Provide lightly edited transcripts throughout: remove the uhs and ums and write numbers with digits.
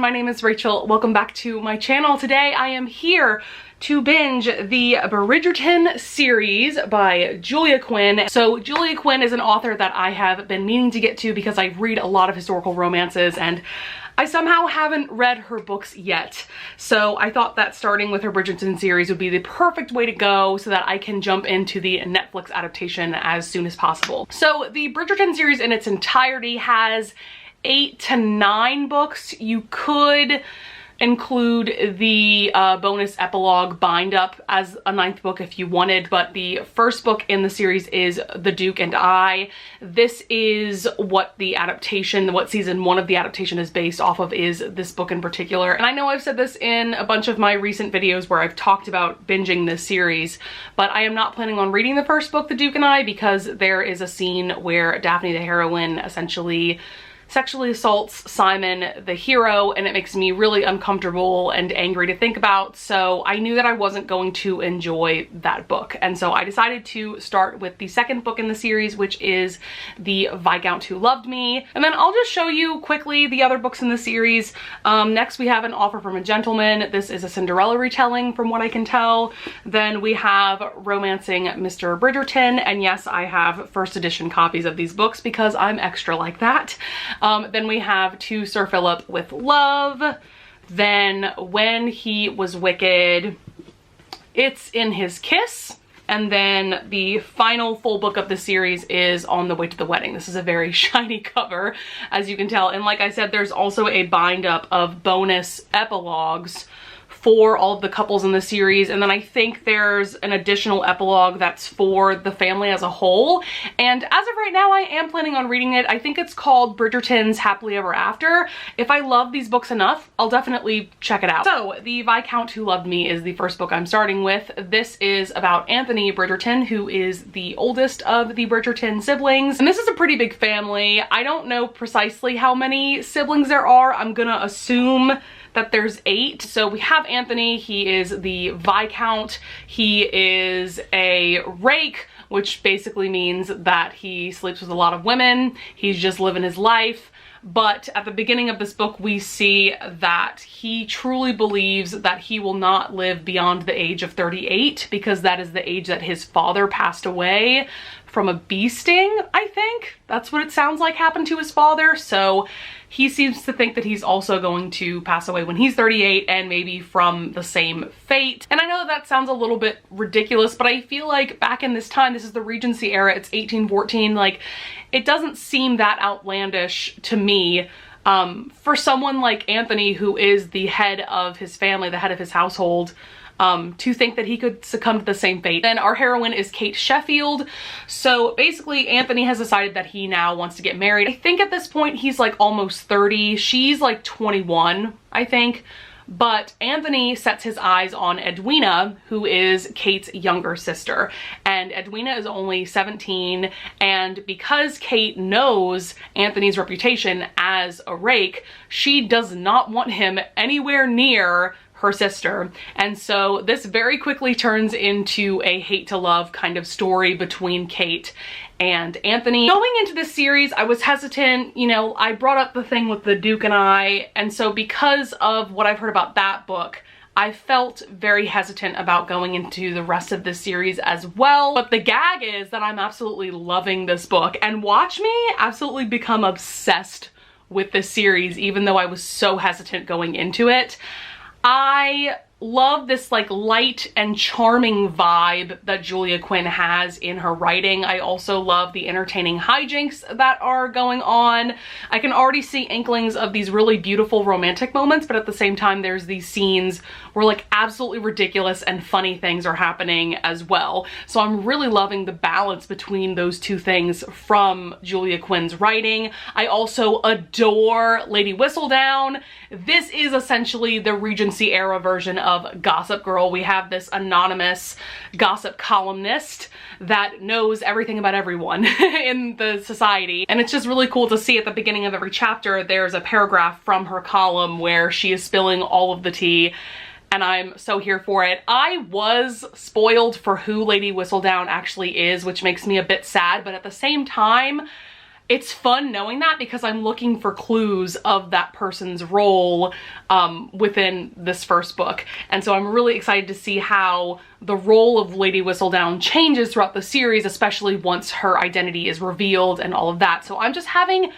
my name is Rachel. Welcome back to my channel. Today I am here to binge the Bridgerton series by Julia Quinn. So Julia Quinn is an author that I have been meaning to get to because I read a lot of historical romances and I somehow haven't read her books yet. So I thought that starting with her Bridgerton series would be the perfect way to go so that I can jump into the Netflix adaptation as soon as possible. So the Bridgerton series in its entirety has 8 to 9 books. You could include the bonus epilogue bind up as a 9th book if you wanted, but the first book in the series is The Duke and I. This is what the adaptation, what season 1 of the adaptation is based off of, is this book in particular. And I know I've said this in a bunch of my recent videos where I've talked about binging this series, but I am not planning on reading the first book, The Duke and I, because there is a scene where Daphne, the heroine, essentially sexually assaults Simon, the hero, and it makes me really uncomfortable and angry to think about. So I knew that I wasn't going to enjoy that book. And so I decided to start with the second book in the series, which is The Viscount Who Loved Me. And then I'll just show you quickly the other books in the series. Next we have An Offer from a Gentleman. This is a Cinderella retelling from what I can tell. Then we have Romancing Mr. Bridgerton. And yes, I have first edition copies of these books because I'm extra like that. Then we have To Sir Philip with Love. Then When He Was Wicked, It's in His Kiss. And then the final full book of the series is On the Way to the Wedding. This is a very shiny cover, as you can tell. And like I said, there's also a bind up of bonus epilogues for all of the couples in the series, and then I think there's an additional epilogue that's for the family as a whole. And as of right now, I am planning on reading it. I think it's called Bridgerton's Happily Ever After. If I love these books enough, I'll definitely check it out. So The Viscount Who Loved Me is the first book I'm starting with. This is about Anthony Bridgerton, who is the oldest of the Bridgerton siblings. And this is a pretty big family. I don't know precisely how many siblings there are. I'm gonna assume that there's 8. So we have Anthony, he is the Viscount. He is a rake, which basically means that he sleeps with a lot of women. He's just living his life. But at the beginning of this book, we see that he truly believes that he will not live beyond the age of 38 because that is the age that his father passed away from a bee sting, I think. That's what it sounds like happened to his father. So he seems to think that he's also going to pass away when he's 38 and maybe from the same fate. And I know that sounds a little bit ridiculous, but I feel like back in this time, this is the Regency era, it's 1814, like it doesn't seem that outlandish to me for someone like Anthony, who is the head of his family, the head of his household, to think that he could succumb to the same fate. Then our heroine is Kate Sheffield. So basically Anthony has decided that he now wants to get married. I think at this point he's like almost 30. She's like 21, I think. But Anthony sets his eyes on Edwina, who is Kate's younger sister. And Edwina is only 17, and because Kate knows Anthony's reputation as a rake, she does not want him anywhere near her sister. And so this very quickly turns into a hate to love kind of story between Kate and Anthony. Going into this series, I was hesitant. You know, I brought up the thing with The Duke and I, and so because of what I've heard about that book, I felt very hesitant about going into the rest of this series as well. But the gag is that I'm absolutely loving this book, and watch me absolutely become obsessed with this series, even though I was so hesitant going into it. I love this like light and charming vibe that Julia Quinn has in her writing. I also love the entertaining hijinks that are going on. I can already see inklings of these really beautiful romantic moments, but at the same time there's these scenes where like absolutely ridiculous and funny things are happening as well. So I'm really loving the balance between those two things from Julia Quinn's writing. I also adore Lady Whistledown. This is essentially the Regency era version of Gossip Girl. We have this anonymous gossip columnist that knows everything about everyone in the society. And it's just really cool to see at the beginning of every chapter, there's a paragraph from her column where she is spilling all of the tea. And I'm so here for it. I was spoiled for who Lady Whistledown actually is, which makes me a bit sad, but at the same time, it's fun knowing that because I'm looking for clues of that person's role within this first book. And so I'm really excited to see how the role of Lady Whistledown changes throughout the series, especially once her identity is revealed and all of that. So I'm just having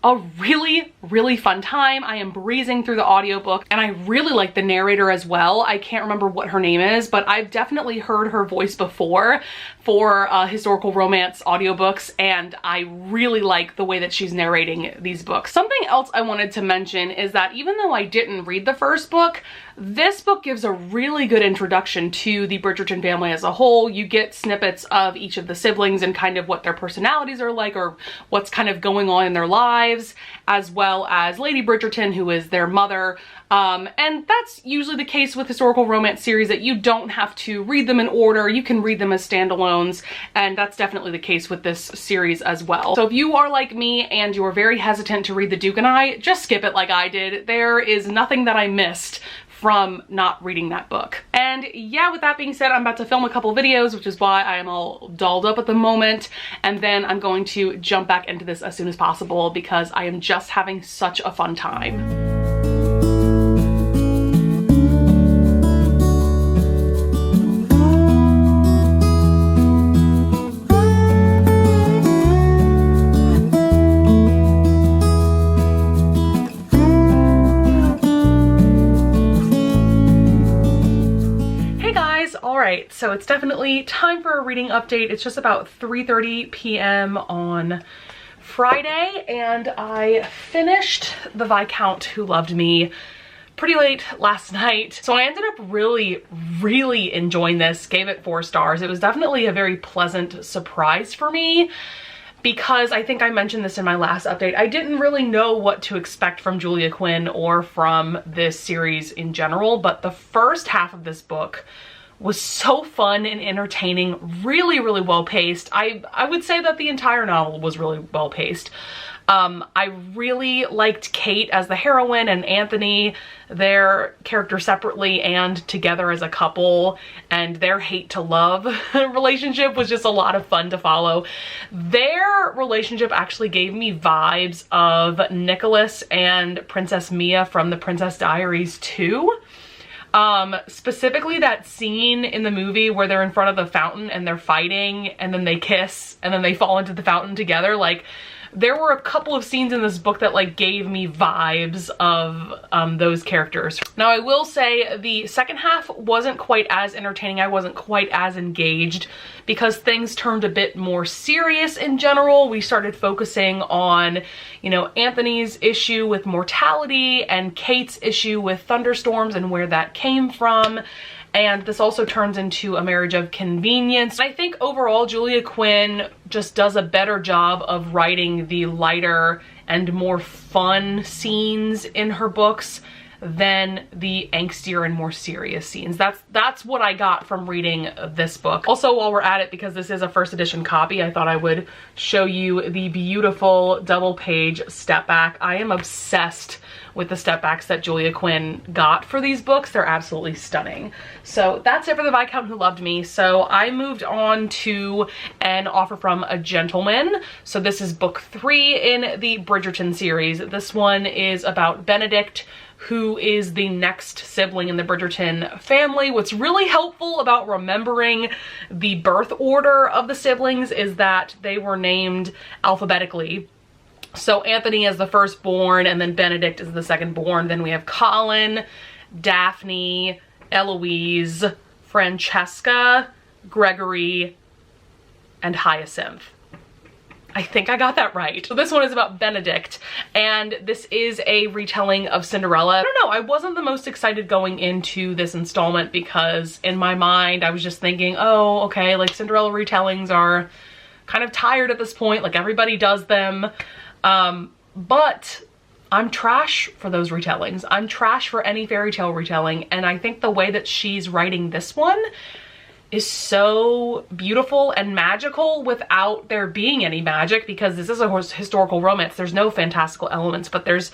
a really fun time. I am breezing through the audiobook, and I really like the narrator as well. I can't remember what her name is, but I've definitely heard her voice before for historical romance audiobooks, and I really like the way that she's narrating these books. Something else I wanted to mention is that even though I didn't read the first book, this book gives a really good introduction to the Bridgerton family as a whole. You get snippets of each of the siblings and kind of what their personalities are like, or what's kind of going on in their lives, as well as Lady Bridgerton, who is their mother. And that's usually the case with historical romance series, that you don't have to read them in order. You can read them as standalones, and that's definitely the case with this series as well. So if you are like me and you're very hesitant to read The Duke and I, just skip it like I did. There is nothing that I missed from not reading that book. And yeah, with that being said, I'm about to film a couple videos, which is why I am all dolled up at the moment. And then I'm going to jump back into this as soon as possible because I am just having such a fun time. Alright, so it's definitely time for a reading update. It's just about 3:30 p.m. on Friday, and I finished The Viscount Who Loved Me pretty late last night. So I ended up really enjoying this, gave it 4 stars. It was definitely a very pleasant surprise for me, because I think I mentioned this in my last update. I didn't really know what to expect from Julia Quinn or from this series in general, but the first half of this book was so fun and entertaining, really well paced. I would say that the entire novel was really well paced. I really liked Kate as the heroine and Anthony, their characters separately and together as a couple, and their hate to love relationship was just a lot of fun to follow. Their relationship actually gave me vibes of Nicholas and Princess Mia from The Princess Diaries 2. Specifically that scene in the movie where they're in front of the fountain and they're fighting and then they kiss and then they fall into the fountain together. Like, there were a couple of scenes in this book that like gave me vibes of those characters. Now I will say the second half wasn't quite as entertaining. I wasn't quite as engaged because things turned a bit more serious in general. We started focusing on, you know, Anthony's issue with mortality and Kate's issue with thunderstorms and where that came from. And this also turns into a marriage of convenience. I think overall Julia Quinn just does a better job of writing the lighter and more fun scenes in her books than the angstier and more serious scenes. That's what I got from reading this book. Also, while we're at it, because this is a first edition copy, I thought I would show you the beautiful double page step back. I am obsessed with the step backs that Julia Quinn got for these books. They're absolutely stunning. So that's it for The Viscount Who Loved Me. So I moved on to An Offer from a Gentleman. So this is book 3 in the Bridgerton series. This one is about Benedict, who is the next sibling in the Bridgerton family. What's really helpful about remembering the birth order of the siblings is that they were named alphabetically. So Anthony is the firstborn, and then Benedict is the secondborn. Then we have Colin, Daphne, Eloise, Francesca, Gregory, and Hyacinth. I think I got that right. So this one is about Benedict, and this is a retelling of Cinderella. I don't know, I wasn't the most excited going into this installment because in my mind I was just thinking, oh, okay, like Cinderella retellings are kind of tired at this point, like everybody does them. But I'm trash for those retellings. I'm trash for any fairy tale retelling, and I think the way that she's writing this one is so beautiful and magical without there being any magic, because this is a historical romance. There's no fantastical elements, but there's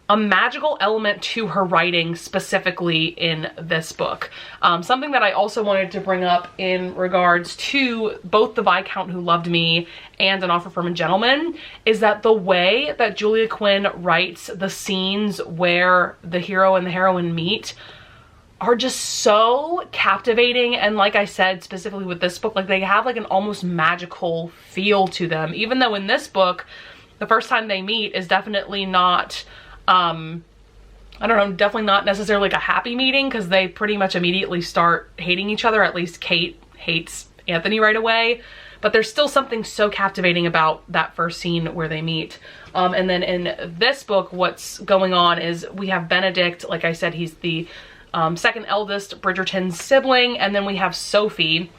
a magical element to her writing specifically in this book. Something that I also wanted to bring up in regards to both The Viscount Who Loved Me and An Offer from a Gentleman is that the way that Julia Quinn writes the scenes where the hero and the heroine meet are just so captivating. And like I said, specifically with this book, like they have like an almost magical feel to them, even though in this book, the first time they meet is definitely not, I don't know, definitely not necessarily like a happy meeting, because they pretty much immediately start hating each other. At least Kate hates Anthony right away, but there's still something so captivating about that first scene where they meet. And then in this book, what's going on is we have Benedict, like I said, he's the second eldest Bridgerton sibling, and then we have Sophie,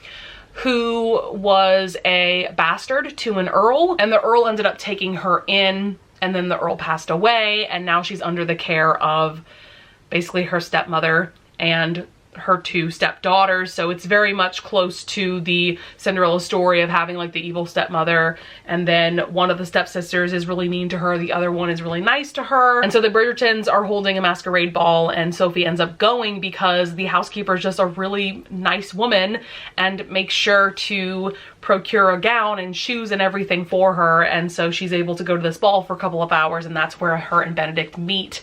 who was a bastard to an earl, and the earl ended up taking her in, and then the earl passed away, and now she's under the care of basically her stepmother and her two stepdaughters. So it's very much close to the Cinderella story of having like the evil stepmother, and then one of the stepsisters is really mean to her, the other one is really nice to her. And so the Bridgertons are holding a masquerade ball, and Sophie ends up going because the housekeeper is just a really nice woman and makes sure to procure a gown and shoes and everything for her. And so she's able to go to this ball for a couple of hours, and that's where her and Benedict meet.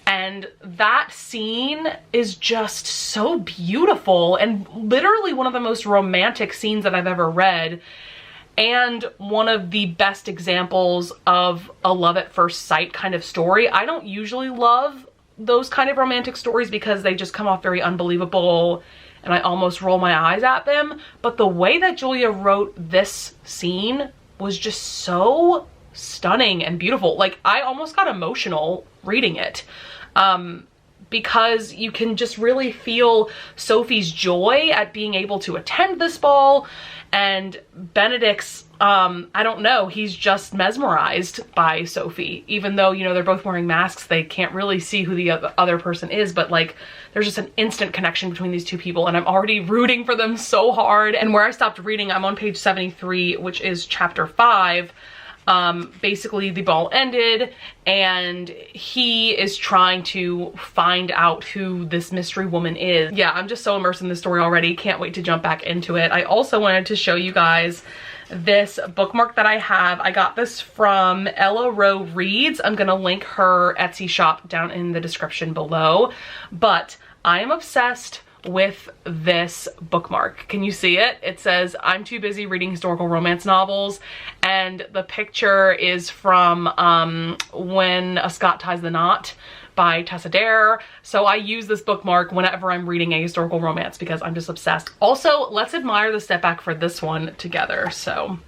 And that scene is just so beautiful and literally one of the most romantic scenes that I've ever read, and one of the best examples of a love at first sight kind of story. I don't usually love those kind of romantic stories because they just come off very unbelievable and I almost roll my eyes at them. But the way that Julia wrote this scene was just so stunning and beautiful. Like, I almost got emotional reading it. Because you can just really feel Sophie's joy at being able to attend this ball, and Benedict's, I don't know, he's just mesmerized by Sophie. Even though, you know, they're both wearing masks, they can't really see who the other person is, but like there's just an instant connection between these two people, and I'm already rooting for them so hard. And where I stopped reading, I'm on page 73, which is chapter 5. Basically the ball ended and he is trying to find out who this mystery woman is. Yeah, I'm just so immersed in this story already. Can't wait to jump back into it. I also wanted to show you guys this bookmark that I have. I got this from Ella Rowe Reads. I'm gonna link her Etsy shop down in the description below, but I am obsessed with this bookmark. Can you see it? It says, "I'm too busy reading historical romance novels," and the picture is from When a Scot Ties the Knot by Tessa Dare. So I use this bookmark whenever I'm reading a historical romance because I'm just obsessed. Also, let's admire the step back for this one together. So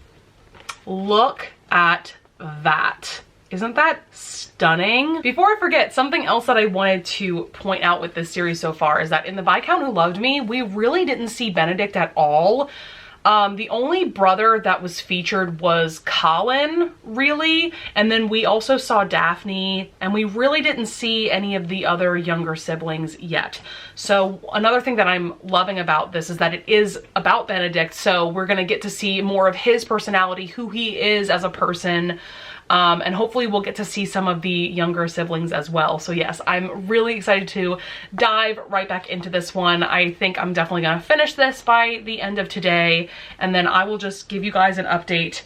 look at that. Isn't that stunning? Before I forget, something else that I wanted to point out with this series so far is that in The Viscount Who Loved Me, we really didn't see Benedict at all. The only brother that was featured was Colin, really, and then we also saw Daphne, and we really didn't see any of the other younger siblings yet. So another thing that I'm loving about this is that it is about Benedict, so we're gonna get to see more of his personality, who he is as a person, and hopefully we'll get to see some of the younger siblings as well. So yes, I'm really excited to dive right back into this one. I think I'm definitely gonna finish this by the end of today, and then I will just give you guys an update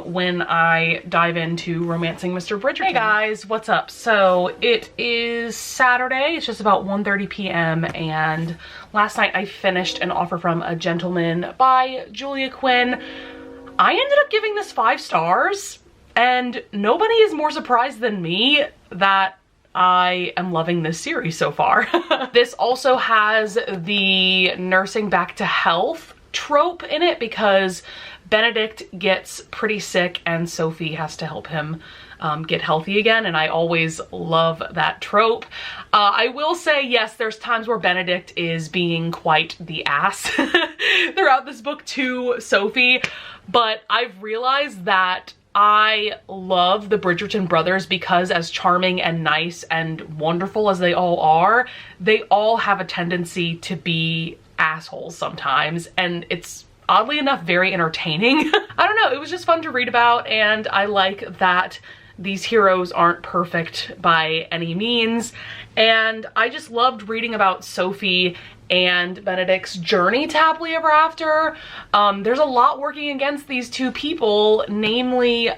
when I dive into Romancing Mr. Bridgerton. Hey guys, what's up? So it is Saturday, it's just about 1:30 p.m. and last night I finished An Offer from a Gentleman by Julia Quinn. I ended up giving this 5 stars. And nobody is more surprised than me that I am loving this series so far. This also has the nursing back to health trope in it because Benedict gets pretty sick and Sophie has to help him get healthy again, and I always love that trope. I will say, yes, there's times where Benedict is being quite the ass throughout this book to Sophie, but I've realized that I love the Bridgerton brothers because as charming and nice and wonderful as they all have a tendency to be assholes sometimes, and it's oddly enough very entertaining. I don't know, it was just fun to read about, and I like that these heroes aren't perfect by any means. And I just loved reading about Sophie and Benedict's journey to happily ever after. There's a lot working against these two people, namely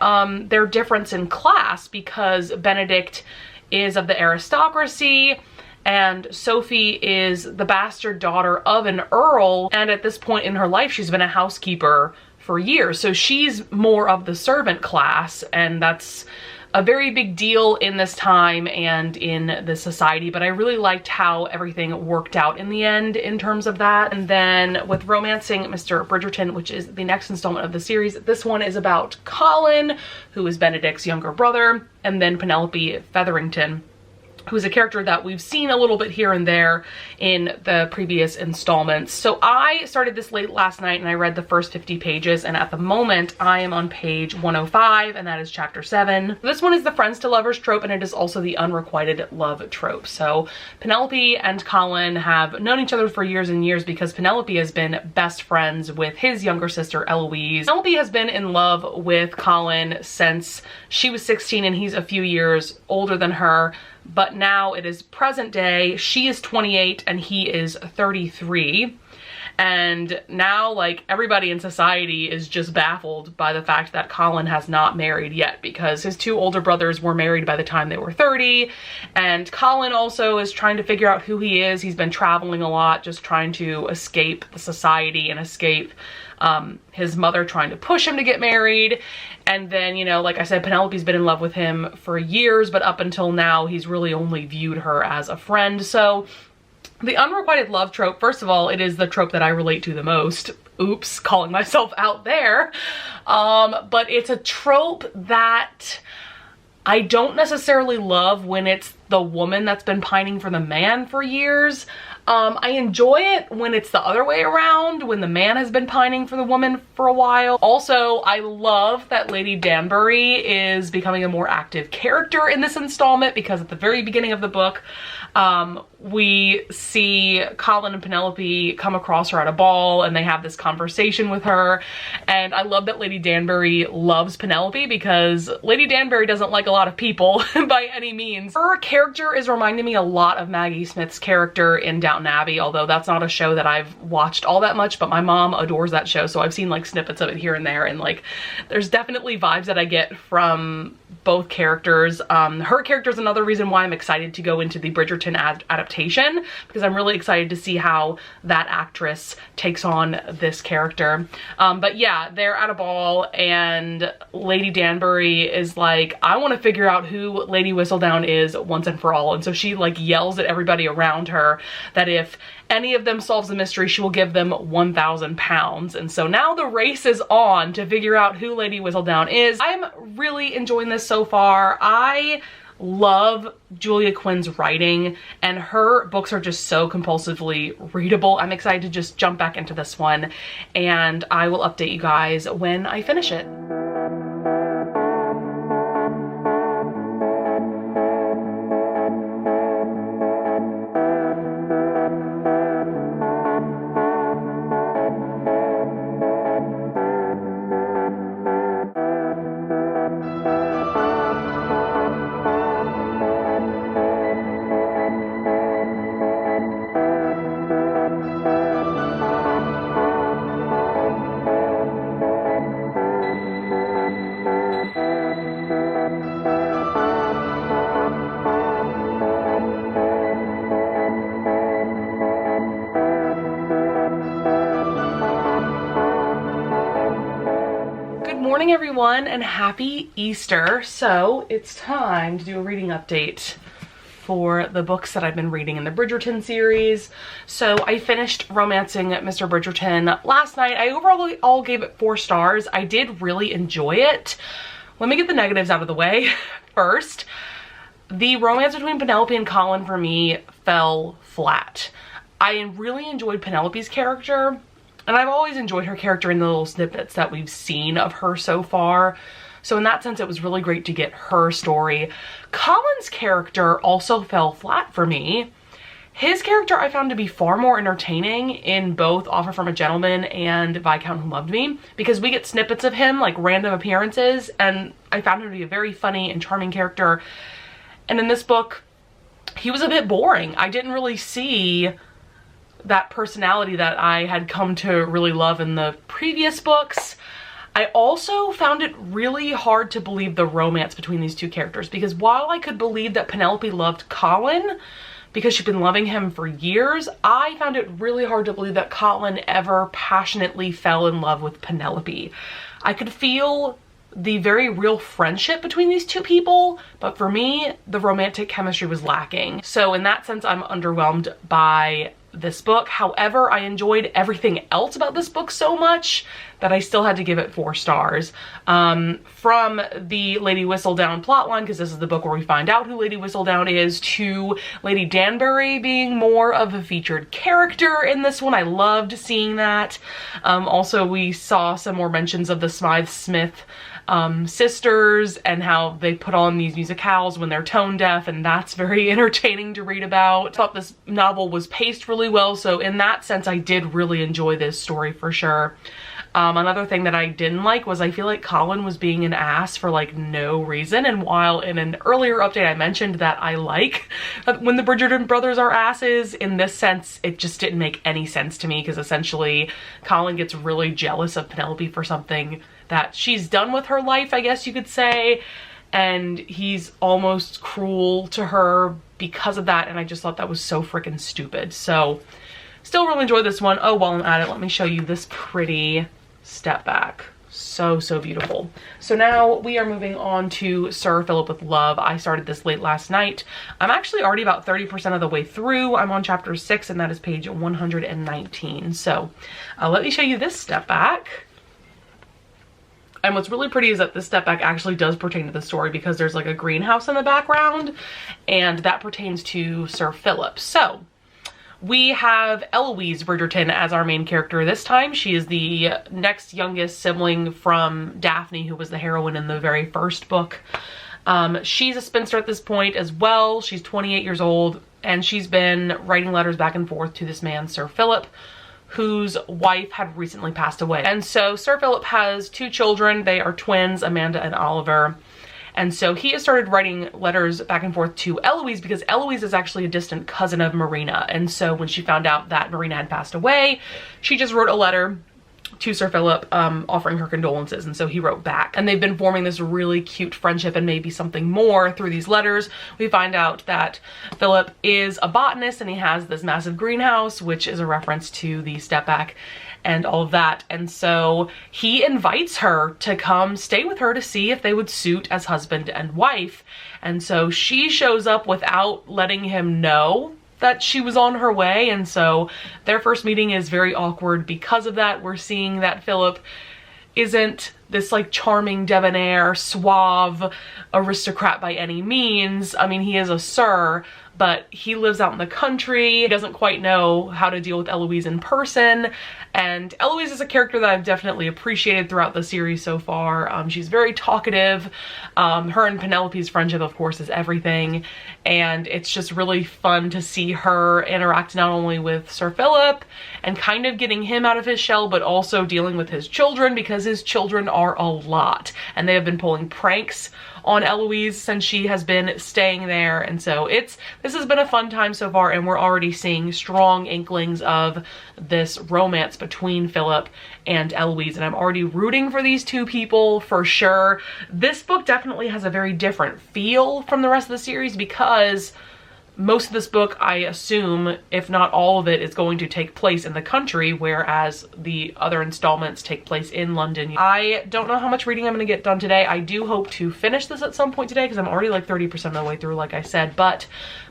their difference in class, because Benedict is of the aristocracy and Sophie is the bastard daughter of an earl, and at this point in her life she's been a housekeeper for years, so she's more of the servant class, and that's a very big deal in this time and in the society. But I really liked how everything worked out in the end in terms of that. And then with Romancing Mr. Bridgerton, which is the next installment of the series, this one is about Colin, who is Benedict's younger brother, and then Penelope Featherington, who's a character that we've seen a little bit here and there in the previous installments. So I started this late last night and I read the first 50 pages, and at the moment I am on page 105, and that is chapter 7. This one is the friends to lovers trope, and it is also the unrequited love trope. So Penelope and Colin have known each other for years and years because Penelope has been best friends with his younger sister Eloise. Penelope has been in love with Colin since she was 16 and he's a few years older than her. But now it is present day. She is 28 and he is 33. And now, like, everybody in society is just baffled by the fact that Colin has not married yet, because his two older brothers were married by the time they were 30. And Colin also is trying to figure out who he is. He's been traveling a lot, just trying to escape the society and escape his mother trying to push him to get married. And then, you know, like I said, Penelope's been in love with him for years, but up until now, he's really only viewed her as a friend. So the unrequited love trope, first of all, it is the trope that I relate to the most. Oops, calling myself out there. But it's a trope that I don't necessarily love when it's the woman that's been pining for the man for years. I enjoy it when it's the other way around, when the man has been pining for the woman for a while. Also, I love that Lady Danbury is becoming a more active character in this installment, because at the very beginning of the book, we see Colin and Penelope come across her at a ball and they have this conversation with her. And I love that Lady Danbury loves Penelope, because Lady Danbury doesn't like a lot of people by any means. Her character is reminding me a lot of Maggie Smith's character in Downton Abbey, although that's not a show that I've watched all that much, but my mom adores that show, so I've seen like snippets of it here and there, and like there's definitely vibes that I get from both characters. Her character is another reason why I'm excited to go into the Bridgerton adaptation, because I'm really excited to see how that actress takes on this character. But yeah, they're at a ball and Lady Danbury is like, I want to figure out who Lady Whistledown is once and for all. And so she like yells at everybody around her that if any of them solves the mystery, she will give them £1,000. And so now the race is on to figure out who Lady Whistledown is. I'm really enjoying this so far. I love Julia Quinn's writing, and her books are just so compulsively readable. I'm excited to just jump back into this one, and I will update you guys when I finish it. Morning everyone, and happy Easter. So it's time to do a reading update for the books that I've been reading in the Bridgerton series. So I finished Romancing Mr. Bridgerton last night. I overall gave it 4 stars. I did really enjoy it. Let me get the negatives out of the way first. The romance between Penelope and Colin for me fell flat. I really enjoyed Penelope's character, and I've always enjoyed her character in the little snippets that we've seen of her so far. So in that sense, it was really great to get her story. Colin's character also fell flat for me. His character I found to be far more entertaining in both Offer from a Gentleman and Viscount Who Loved Me, because we get snippets of him, like random appearances, and I found him to be a very funny and charming character. And in this book, he was a bit boring. I didn't really see that personality that I had come to really love in the previous books. I also found it really hard to believe the romance between these two characters, because while I could believe that Penelope loved Colin because she'd been loving him for years, I found it really hard to believe that Colin ever passionately fell in love with Penelope. I could feel the very real friendship between these two people, but for me, the romantic chemistry was lacking. So in that sense, I'm underwhelmed by this book. However, I enjoyed everything else about this book so much that I still had to give it 4 stars. From the Lady Whistledown plotline, because this is the book where we find out who Lady Whistledown is, to Lady Danbury being more of a featured character in this one. I loved seeing that. Also, we saw some more mentions of the Smythe-Smith sisters and how they put on these musicals when they're tone deaf, and that's very entertaining to read about. I thought this novel was paced really well, so in that sense I did really enjoy this story for sure. Another thing that I didn't like was I feel like Colin was being an ass for like no reason, and while in an earlier update I mentioned that I like when the Bridgerton brothers are asses, in this sense it just didn't make any sense to me, because essentially Colin gets really jealous of Penelope for something that she's done with her life, I guess you could say, and he's almost cruel to her because of that, and I just thought that was so freaking stupid. So still really enjoyed this one. Oh, while I'm at it, let me show you this pretty step back. So beautiful. So now we are moving on to Sir Philip with Love. I started this late last night. I'm actually already about 30% of the way through. I'm on chapter 6, and that is page 119. So let me show you this step back. And what's really pretty is that this step back actually does pertain to the story, because there's like a greenhouse in the background, and that pertains to Sir Philip. So we have Eloise Bridgerton as our main character this time. She is the next youngest sibling from Daphne, who was the heroine in the very first book. She's a spinster at this point as well. She's 28 years old, and she's been writing letters back and forth to this man, Sir Philip, whose wife had recently passed away. And so Sir Philip has 2 children. They are twins, Amanda and Oliver. And so he has started writing letters back and forth to Eloise, because Eloise is actually a distant cousin of Marina. And so when she found out that Marina had passed away, she just wrote a letter to Sir Philip offering her condolences, and so he wrote back. And they've been forming this really cute friendship and maybe something more through these letters. We find out that Philip is a botanist, and he has this massive greenhouse, which is a reference to the step back and all of that. And so he invites her to come stay with her to see if they would suit as husband and wife. And so she shows up without letting him know that she was on her way, and so their first meeting is very awkward because of that. We're seeing that Philip isn't this like charming, debonair, suave aristocrat by any means. I mean, he is a sir, but he lives out in the country. He doesn't quite know how to deal with Eloise in person. And Eloise is a character that I've definitely appreciated throughout the series so far. She's very talkative. Her and Penelope's friendship, of course, is everything. And it's just really fun to see her interact not only with Sir Philip and kind of getting him out of his shell, but also dealing with his children, because his children are a lot. And they have been pulling pranks on Eloise since she has been staying there. And so this has been a fun time so far, and we're already seeing strong inklings of this romance between Philip and Eloise, and I'm already rooting for these 2 people for sure. This book definitely has a very different feel from the rest of the series, because most of this book, I assume, if not all of it, is going to take place in the country, whereas the other installments take place in London. I don't know how much reading I'm going to get done today. I do hope to finish this at some point today, because I'm already like 30% of the way through, like I said, but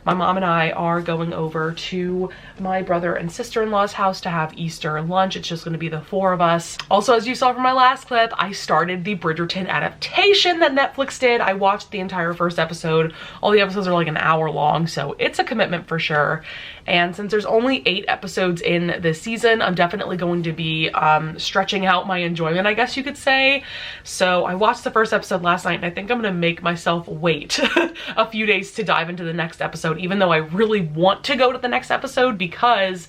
my mom and I are going over to my brother and sister-in-law's house to have Easter lunch. It's just going to be the 4 of us. Also, as you saw from my last clip, I started the Bridgerton adaptation that Netflix did. I watched the entire first episode. All the episodes are like an hour long, so so it's a commitment for sure. And since there's only 8 episodes in this season, I'm definitely going to be stretching out my enjoyment, I guess you could say. So I watched the first episode last night, and I think I'm gonna make myself wait a few days to dive into the next episode, even though I really want to go to the next episode, because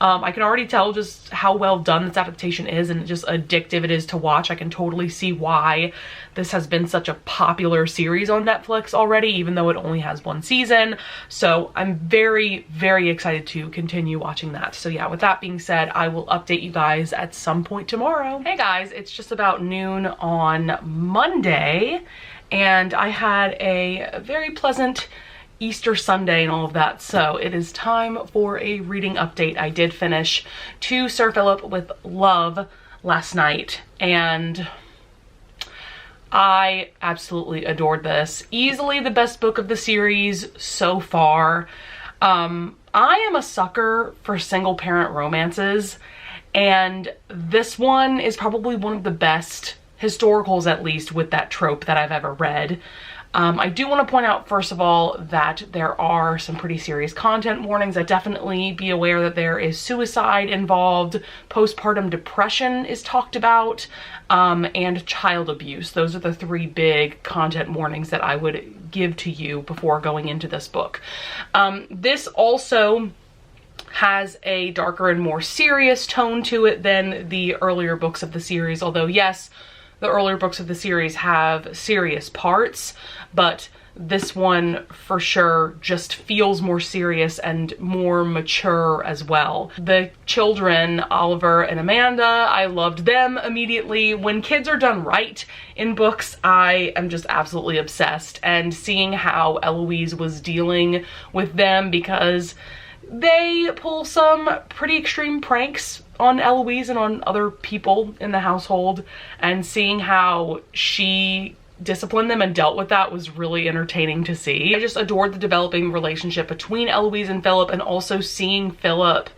I can already tell just how well done this adaptation is and just addictive it is to watch. I can totally see why this has been such a popular series on Netflix already, even though it only has 1 season. So I'm very, very excited to continue watching that. So yeah, with that being said, I will update you guys at some point tomorrow. Hey guys, it's just about noon on Monday, and I had a very pleasant Easter Sunday and all of that, so it is time for a reading update. I did finish To Sir Philip with Love last night, and I absolutely adored this. Easily the best book of the series so far. I am a sucker for single parent romances, and this one is probably one of the best historicals, at least with that trope, that I've ever read. I do want to point out, first of all, that there are some pretty serious content warnings. Definitely be aware that there is suicide involved, postpartum depression is talked about, and child abuse. Those are the 3 big content warnings that I would give to you before going into this book. This also has a darker and more serious tone to it than the earlier books of the series, although yes, the earlier books of the series have serious parts, but this one for sure just feels more serious and more mature as well. The children, Oliver and Amanda, I loved them immediately. When kids are done right in books, I am just absolutely obsessed, and seeing how Eloise was dealing with them, because they pull some pretty extreme pranks on Eloise and on other people in the household, and seeing how she disciplined them and dealt with that was really entertaining to see. I just adored the developing relationship between Eloise and Philip, and also seeing Philip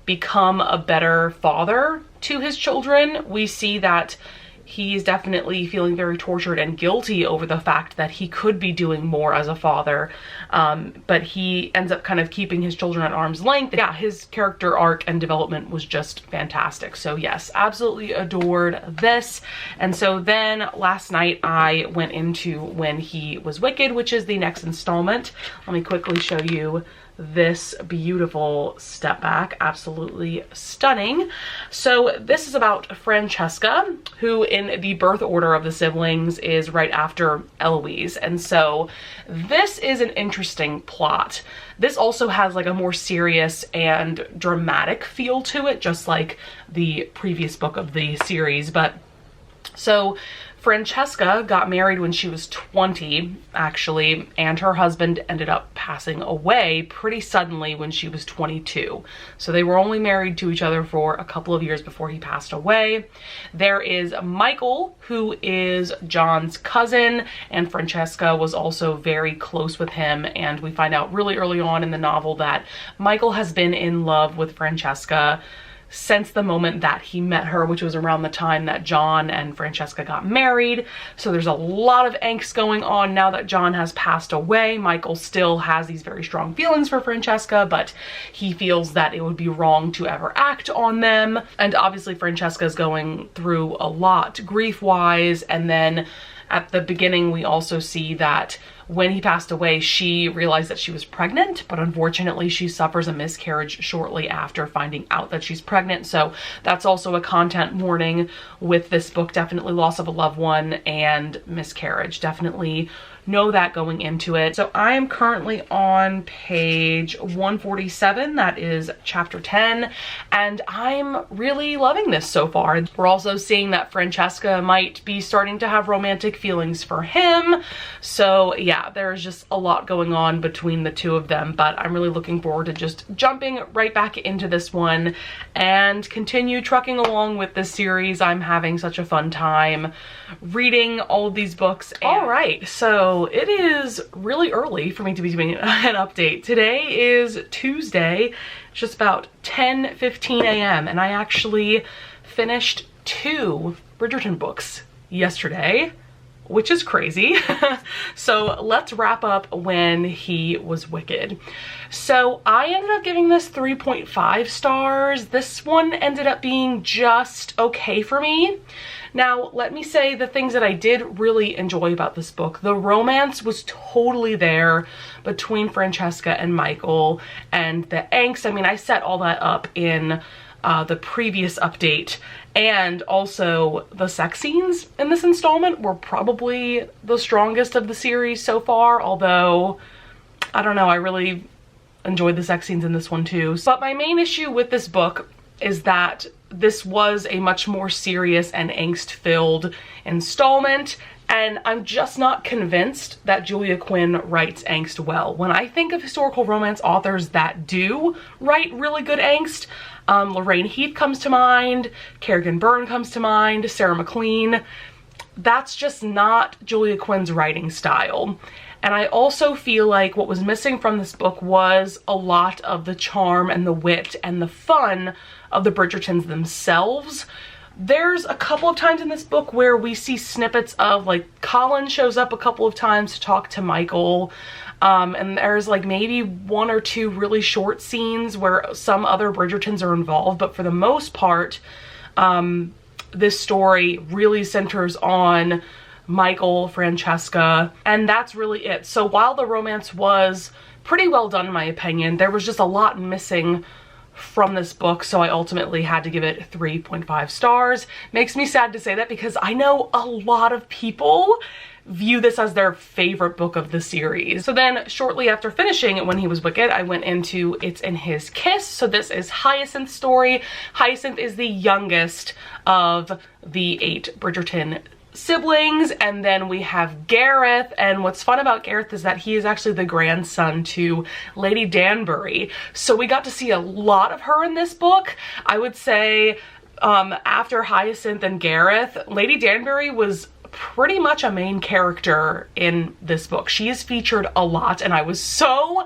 become a better father to his children. We see that he's definitely feeling very tortured and guilty over the fact that he could be doing more as a father, but he ends up kind of keeping his children at arm's length. Yeah, his character arc and development was just fantastic. So yes, absolutely adored this. And so then last night I went into When He Was Wicked, which is the next installment. Let me quickly show you this beautiful step back. Absolutely stunning. So this is about Francesca, who in the birth order of the siblings is right after Eloise, and so this is an interesting plot. This also has like a more serious and dramatic feel to it, just like the previous book of the series. But so Francesca got married when she was 20, actually, and her husband ended up passing away pretty suddenly when she was 22. So they were only married to each other for a couple of years before he passed away. There is Michael, who is John's cousin, and Francesca was also very close with him, and we find out really early on in the novel that Michael has been in love with Francesca since the moment that he met her, which was around the time that John and Francesca got married. So there's a lot of angst going on now that John has passed away. Michael still has these very strong feelings for Francesca, but he feels that it would be wrong to ever act on them. And obviously Francesca is going through a lot grief-wise, and then at the beginning we also see that when he passed away, she realized that she was pregnant, but unfortunately she suffers a miscarriage shortly after finding out that she's pregnant. So that's also a content warning with this book. Definitely loss of a loved one and miscarriage. Definitely know that going into it. So I am currently on page 147. That is chapter 10, and I'm really loving this so far. We're also seeing that Francesca might be starting to have romantic feelings for him. So yeah, there's just a lot going on between the two of them, but I'm really looking forward to just jumping right back into this one and continue trucking along with this series. I'm having such a fun time reading all of these books. All right, so it is really early for me to be doing an update. Today is Tuesday. It's just about 10:15 a.m. and I actually finished 2 Bridgerton books yesterday. which is crazy. So let's wrap up when he was wicked. So I ended up giving this 3.5 stars. This one ended up being just okay for me. Now, let me say the things that I did really enjoy about this book. The romance was totally there between Francesca and Michael, and the angst. I mean, I set all that up in the previous update, and also the sex scenes in this installment were probably the strongest of the series so far, although I don't know, I really enjoyed the sex scenes in this one too. But my main issue with this book is that this was a much more serious and angst-filled installment, and I'm just not convinced that Julia Quinn writes angst well. When I think of historical romance authors that do write really good angst, Lorraine Heath comes to mind, Kerrigan Byrne comes to mind, Sarah McLean. That's just not Julia Quinn's writing style. And I also feel like what was missing from this book was a lot of the charm and the wit and the fun of the Bridgertons themselves. There's a couple of times in this book where we see snippets of, like, Colin shows up a couple of times to talk to Michael. And there's like maybe one or two really short scenes where some other Bridgertons are involved, but for the most part, this story really centers on Michael, Francesca, and that's really it. So while the romance was pretty well done in my opinion, there was just a lot missing from this book, so I ultimately had to give it 3.5 stars. Makes me sad to say that because I know a lot of people view this as their favorite book of the series. So then shortly after finishing When He Was Wicked, I went into It's in His Kiss. So this is Hyacinth's story. Hyacinth is the youngest of the 8 Bridgerton siblings, and then we have Gareth, and what's fun about Gareth is that he is actually the grandson to Lady Danbury, so we got to see a lot of her in this book. I would say after Hyacinth and Gareth, Lady Danbury was pretty much a main character in this book. She is featured a lot, and I was so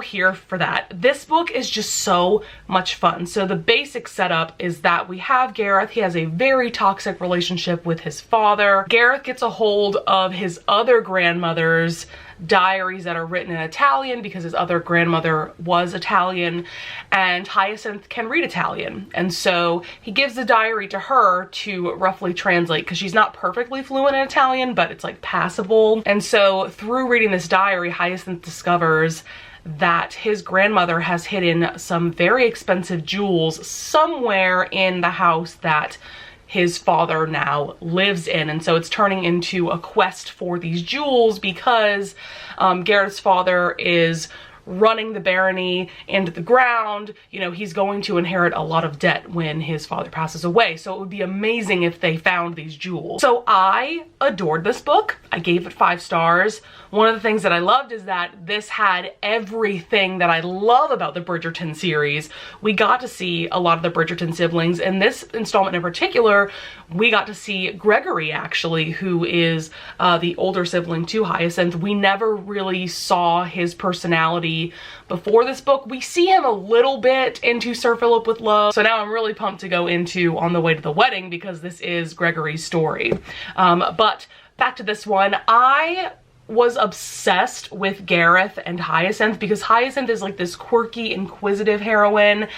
here for that. This book is just so much fun. So the basic setup is that we have Gareth. He has a very toxic relationship with his father. Gareth gets a hold of his other grandmother's diaries that are written in Italian because his other grandmother was Italian, and Hyacinth can read Italian, and so he gives the diary to her to roughly translate because she's not perfectly fluent in Italian, but it's like passable. And so through reading this diary, Hyacinth discovers that his grandmother has hidden some very expensive jewels somewhere in the house that his father now lives in, and so it's turning into a quest for these jewels because Gareth's father is running the barony into the ground. You know, he's going to inherit a lot of debt when his father passes away, so it would be amazing if they found these jewels. So I adored this book. I gave it 5 stars. One of the things that I loved is that this had everything that I love about the Bridgerton series. We got to see a lot of the Bridgerton siblings. In this installment in particular, we got to see Gregory, actually, who is the older sibling to Hyacinth. We never really saw his personality before this book. We see him a little bit into Sir Philip with Love, so now I'm really pumped to go into On the Way to the Wedding because this is Gregory's story. But back to this one, I was obsessed with Gareth and Hyacinth because Hyacinth is like this quirky, inquisitive heroine,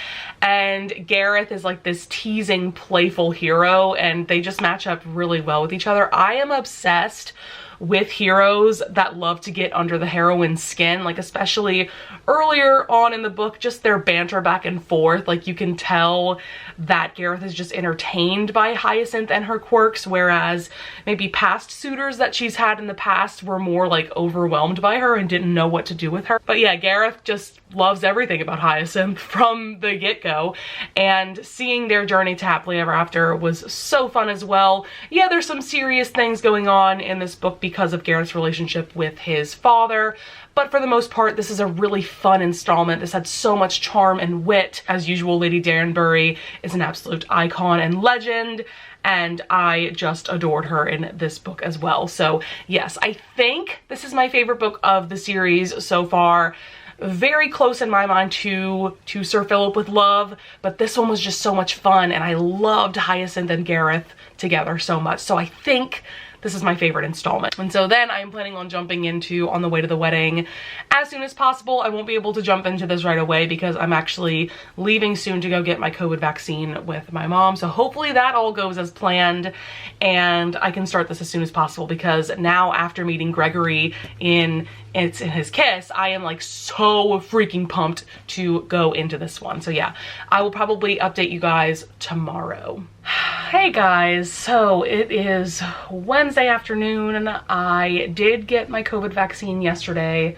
and Gareth is like this teasing, playful hero, and they just match up really well with each other. I am obsessed with heroes that love to get under the heroine's skin, like especially earlier on in the book, just their banter back and forth. Like you can tell that Gareth is just entertained by Hyacinth and her quirks, whereas maybe past suitors that she's had in the past were more like overwhelmed by her and didn't know what to do with her. But yeah, Gareth just loves everything about Hyacinth from the get-go, and seeing their journey to happily ever after was so fun as well. Yeah, there's some serious things going on in this book because of Gareth's relationship with his father, but for the most part, this is a really fun installment. This had so much charm and wit. As usual, Lady Danbury is an absolute icon and legend, and I just adored her in this book as well. So yes, I think this is my favorite book of the series so far. Very close in my mind to Sir Philip with Love, but this one was just so much fun, and I loved Hyacinth and Gareth together so much. So I think this is my favorite installment. And so then I'm planning on jumping into On the Way to the Wedding as soon as possible. I won't be able to jump into this right away because I'm actually leaving soon to go get my COVID vaccine with my mom. So hopefully that all goes as planned and I can start this as soon as possible, because now after meeting Gregory in his kiss, I am like so freaking pumped to go into this one. So yeah, I will probably update you guys tomorrow. Hey guys, so it is Wednesday afternoon and I did get my COVID vaccine yesterday,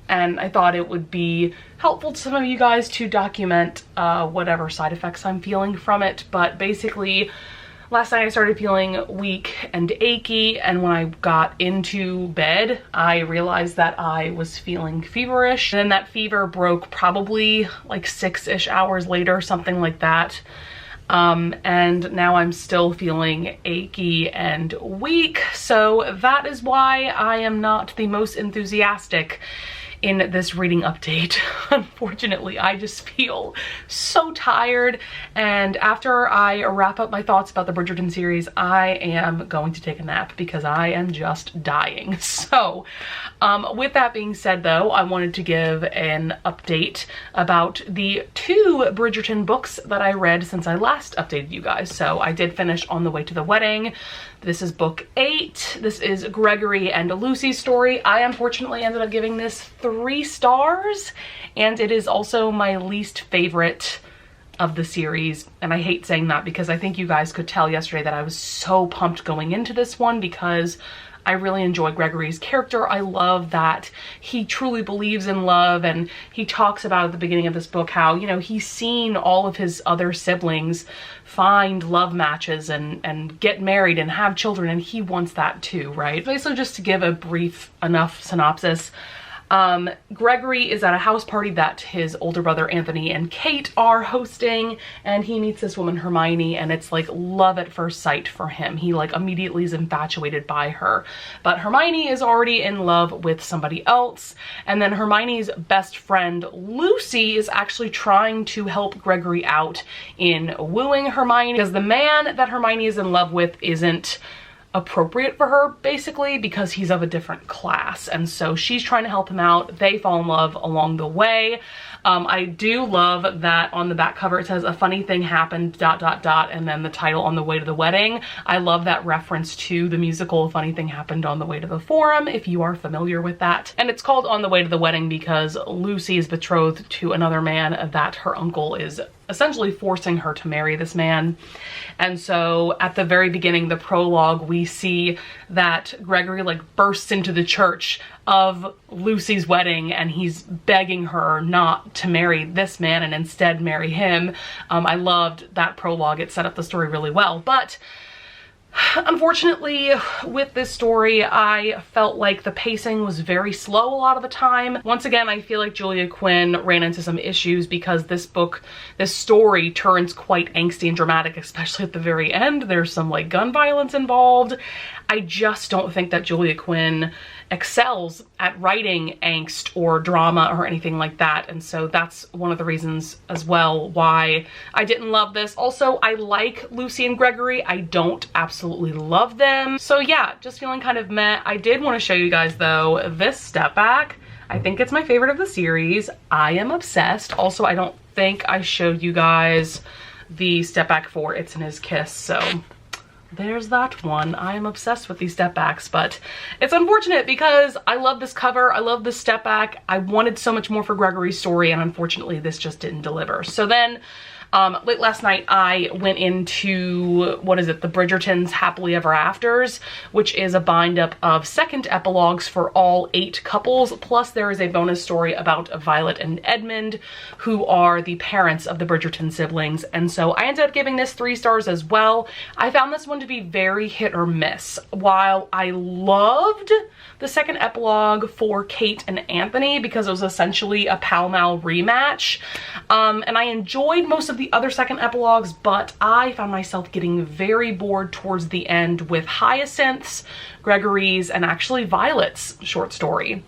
and I thought it would be helpful to some of you guys to document whatever side effects I'm feeling from it. But basically, last night I started feeling weak and achy, and when I got into bed, I realized that I was feeling feverish. And then that fever broke probably like 6-ish hours later, something like that. And now I'm still feeling achy and weak. So that is why I am not the most enthusiastic in this reading update. Unfortunately, I just feel so tired, and after I wrap up my thoughts about the Bridgerton series, I am going to take a nap because I am just dying. So with that being said though, I wanted to give an update about the 2 Bridgerton books that I read since I last updated you guys. So I did finish On the Way to the Wedding. This is book 8. This is Gregory and Lucy's story. I unfortunately ended up giving this 3 stars, and it is also my least favorite of the series. And I hate saying that because I think you guys could tell yesterday that I was so pumped going into this one because I really enjoy Gregory's character. I love that he truly believes in love, and he talks about at the beginning of this book how, you know, he's seen all of his other siblings find love matches and get married and have children, and he wants that too, right? Basically, just to give a brief enough synopsis, Gregory is at a house party that his older brother Anthony and Kate are hosting, and he meets this woman Hermione, and it's like love at first sight for him. He like immediately is infatuated by her, but Hermione is already in love with somebody else. And then Hermione's best friend Lucy is actually trying to help Gregory out in wooing Hermione, because the man that Hermione is in love with isn't appropriate for her, basically, because he's of a different class. And so she's trying to help him out. They fall in love along the way. I do love that on the back cover it says a funny thing happened ... and then the title On the Way to the Wedding. I love that reference to the musical A Funny Thing Happened on the Way to the Forum, if you are familiar with that. And it's called On the Way to the Wedding because Lucy is betrothed to another man that her uncle is essentially forcing her to marry this man. And so at the very beginning, the prologue, we see that Gregory like bursts into the church of Lucy's wedding, and he's begging her not to marry this man and instead marry him. I loved that prologue. It set up the story really well. But unfortunately, with this story, I felt like the pacing was very slow a lot of the time. Once again, I feel like Julia Quinn ran into some issues because this story turns quite angsty and dramatic, especially at the very end. There's some like gun violence involved. I just don't think that Julia Quinn excels at writing angst or drama or anything like that, and so that's one of the reasons as well why I didn't love this. Also, I like Lucy and Gregory. I don't absolutely love them. So yeah, just feeling kind of meh. I did want to show you guys though this step back. I think it's my favorite of the series. I am obsessed. Also, I don't think I showed you guys the step back for It's in His Kiss, so there's that one. I am obsessed with these step backs, but it's unfortunate because I love this cover. I love this step back. I wanted so much more for Gregory's story, and unfortunately this just didn't deliver. So then late last night I went into, what is it, the Bridgerton's Happily Ever Afters, which is a bind up of second epilogues for all 8 couples, plus there is a bonus story about Violet and Edmund, who are the parents of the Bridgerton siblings. And so I ended up giving this 3 stars as well. I found this one to be very hit or miss. While I loved the second epilogue for Kate and Anthony because it was essentially a Pall Mall rematch, and I enjoyed most of the other second epilogues, but I found myself getting very bored towards the end with Hyacinth's, Gregory's, and actually Violet's short story.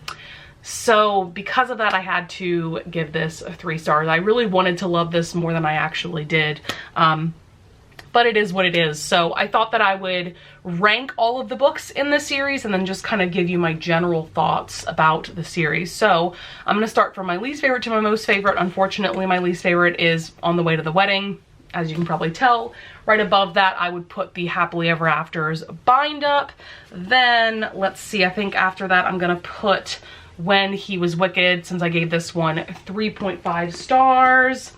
So because of that, I had to give this 3 stars. I really wanted to love this more than I actually did. But but it is what it is. So I thought that I would rank all of the books in this series and then just kind of give you my general thoughts about the series. So I'm gonna start from my least favorite to my most favorite. Unfortunately, my least favorite is On the Way to the Wedding. As you can probably tell, right above that, I would put the Happily Ever Afters bind up. Then, let's see, I think after that, I'm gonna put When He Was Wicked, since I gave this one 3.5 stars.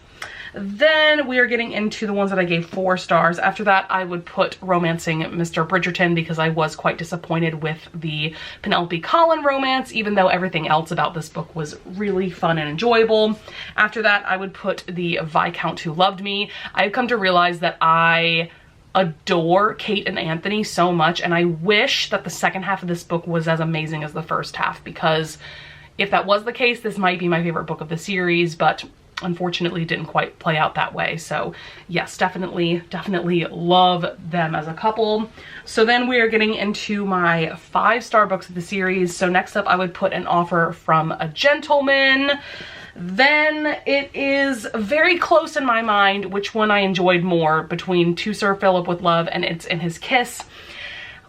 Then we are getting into the ones that I gave 4 stars. After that, I would put Romancing Mr. Bridgerton because I was quite disappointed with the Penelope Colin romance, even though everything else about this book was really fun and enjoyable. After that, I would put the Viscount Who Loved Me. I've come to realize that I adore Kate and Anthony so much, and I wish that the second half of this book was as amazing as the first half, because if that was the case, this might be my favorite book of the series, but unfortunately it didn't quite play out that way. So yes, definitely love them as a couple. So then we are getting into my 5-star books of the series. So next up, I would put An Offer from a Gentleman. Then it is very close in my mind which one I enjoyed more between To Sir Philip with Love and It's in His Kiss.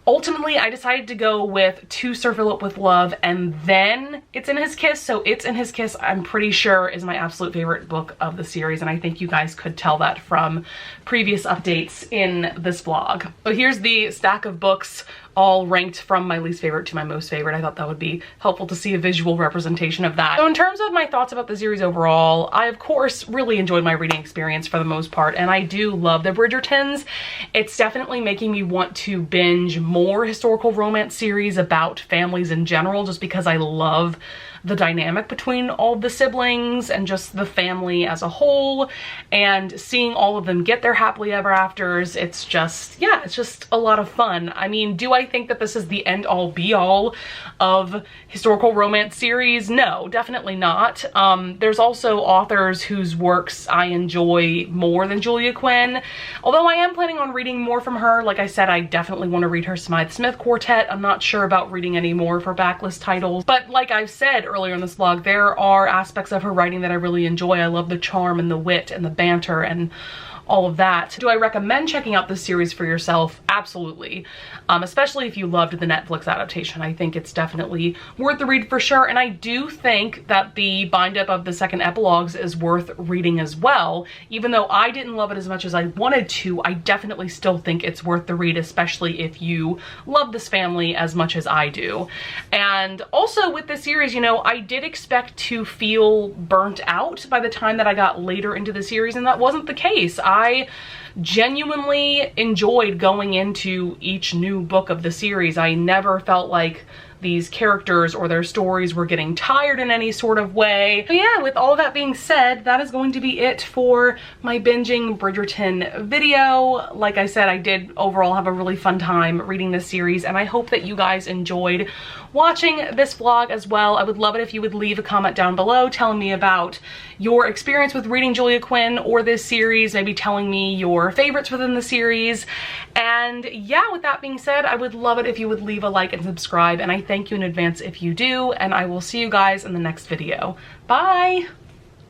Ultimately, I decided to go with To Sir Philip with Love and then It's in His Kiss. So It's in His Kiss, I'm pretty sure, is my absolute favorite book of the series, and I think you guys could tell that from previous updates in this vlog. So here's the stack of books, all ranked from my least favorite to my most favorite. I thought that would be helpful to see a visual representation of that. So in terms of my thoughts about the series overall, I of course really enjoyed my reading experience for the most part, and I do love the Bridgertons. It's definitely making me want to binge more historical romance series about families in general, just because I love the dynamic between all the siblings and just the family as a whole, and seeing all of them get their happily ever afters. It's just, yeah, it's just a lot of fun. I mean, do I think that this is the end all be all of historical romance series? No, definitely not. There's also authors whose works I enjoy more than Julia Quinn, although I am planning on reading more from her. Like I said, I definitely want to read her Smythe Smith Quartet. I'm not sure about reading any more of her backlist titles, but like I've said earlier in this vlog, there are aspects of her writing that I really enjoy. I love the charm and the wit and the banter and all of that. Do I recommend checking out this series for yourself? Absolutely. Especially if you loved the Netflix adaptation. I think it's definitely worth the read for sure. And I do think that the bind up of the second epilogues is worth reading as well. Even though I didn't love it as much as I wanted to, I definitely still think it's worth the read, especially if you love this family as much as I do. And also with this series, you know, I did expect to feel burnt out by the time that I got later into the series, and that wasn't the case. I genuinely enjoyed going into each new book of the series. I never felt like these characters or their stories were getting tired in any sort of way. So yeah, with all that being said, that is going to be it for my binging Bridgerton video. Like I said, I did overall have a really fun time reading this series, and I hope that you guys enjoyed watching this vlog as well. I would love it if you would leave a comment down below telling me about your experience with reading Julia Quinn or this series, maybe telling me your favorites within the series. And yeah, with that being said, I would love it if you would leave a like and subscribe, and I thank you in advance if you do, and I will see you guys in the next video. Bye!